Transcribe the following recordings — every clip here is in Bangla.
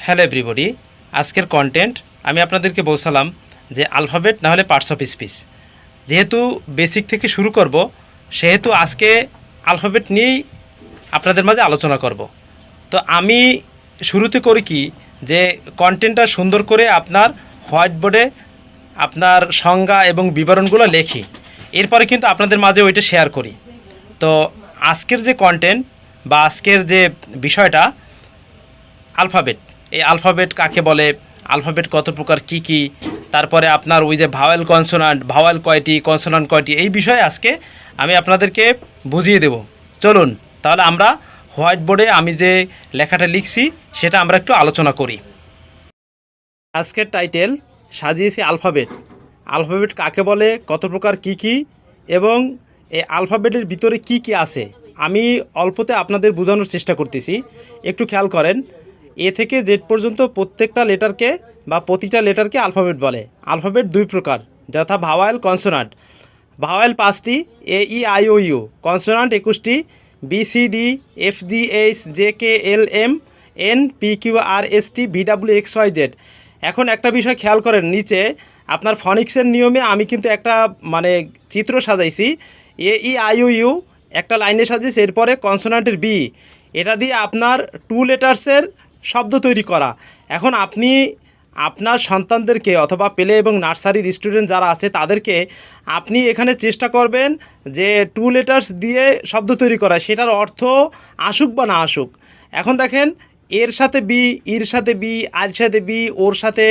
হ্যালো এভরিবডি, আজকের কন্টেন্ট আমি আপনাদেরকে বলছিলাম যে আলফাবেট না হলে পার্টস অফ স্পিচ। যেহেতু বেসিক থেকে শুরু করব, সেহেতু আজকে আলফাবেট নিয়েই আপনাদের মাঝে আলোচনা করব। তো আমি শুরুতে করি কি, যে কন্টেন্টটা সুন্দর করে আপনার হোয়াইট বোর্ডে আপনার সংজ্ঞা এবং বিবরণগুলো লেখি, এরপরে কিন্তু আপনাদের মাঝে ওইটা শেয়ার করি। তো আজকের যে কন্টেন্ট বা আজকের যে বিষয়টা, আলফাবেট। এই আলফাবেট কাকে বলে, আলফাবেট কত প্রকার, কি কি, তারপরে আপনার ওই যে ভাওয়েল কনসোনান্ট, ভাওয়েল কয়টি, কনসোনান্ট কয়টি, এই বিষয়ে আজকে আমি আপনাদেরকে বুঝিয়ে দেব। চলুন তাহলে আমরা হোয়াইট বোর্ডে আমি যে লেখাটা লিখছি সেটা আমরা একটু আলোচনা করি। আজকের টাইটেল সাজিয়েছি আলফাবেট। আলফাবেট কাকে বলে, কত প্রকার, কি কি, এবং এই আলফাবেটের ভিতরে কি কি আছে আমি অল্পতে আপনাদের বোঝানোর চেষ্টা করতেছি। একটু খেয়াল করেন, এ থেকে জেড পর্যন্ত প্রত্যেকটা লেটারকে বা প্রতিটা লেটারকে আলফাবেট বলে। আলফাবেট দুই প্রকার, যথা ভাওয়েল, কনসোনান্ট। ভাওয়েল 5টি, A E I O U. Consonant 21টি, B C D, F G H J K L M N P Q R S T V W X Y Z. এখন একটা বিষয় খেয়াল করেন, নিচে আপনার ফনিক্সের নিয়মে আমি কিন্তু একটা চিত্র সাজাইছি। এ ই আই ও ইউ একটা লাইনে সাজিয়েছি, এরপরে কনসোনান্টের বি, এটা দিয়ে আপনার 2 লেটার্সের শব্দ তৈরি করা। এখন আপনি আপনার সন্তানদেরকে অথবা প্লে এবং নার্সারির স্টুডেন্ট যারা আছে তাদেরকে আপনি এখানে চেষ্টা করবেন যে 2 লেটার্স দিয়ে শব্দ তৈরি করা, সেটার অর্থ আসুক বা না আসুক। এখন দেখেন, এর সাথে বি, ইর সাথে বি, আর সাথে বি, ওর সাথে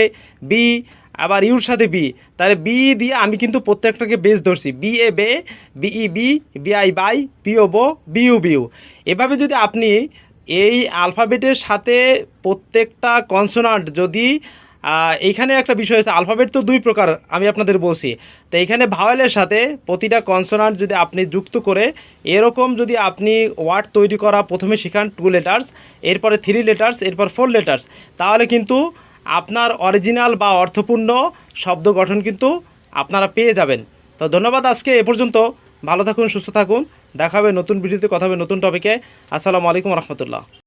বি, আবার ইউর সাথে বি। তাহলে বি দিয়ে আমি কিন্তু প্রত্যেকটাকে বেস ধরছি, বি এ বে, বিই বি, বিআই বাই, পিও বো, বিইউ বিউ। এভাবে যদি আপনি এই আলফাবেটের সাথে প্রত্যেকটা কনসোনান্ট যদি এইখানে একটা বিষয় আছে, আলফাবেট তো দুই প্রকার আমি আপনাদের বলছি। তো এইখানে ভাওয়েলের সাথে প্রতিটা কনসোনান্ট যদি আপনি যুক্ত করে এরকম যদি আপনি ওয়ার্ড তৈরি করা প্রথমে শিখান 2 লেটার্স, এরপরে 3 লেটার্স, এরপর 4 লেটার্স, তাহলে কিন্তু আপনার অরিজিনাল বা অর্থপূর্ণ শব্দ গঠন কিন্তু আপনারা পেয়ে যাবেন। তো ধন্যবাদ, আজকে এ পর্যন্ত। ভালো থাকুন, সুস্থ থাকুন, দেখা হবে নতুন ভিডিওতে, কথা হবে নতুন টপিকে। আসসালামু আলাইকুম রহমতুল্লাহ।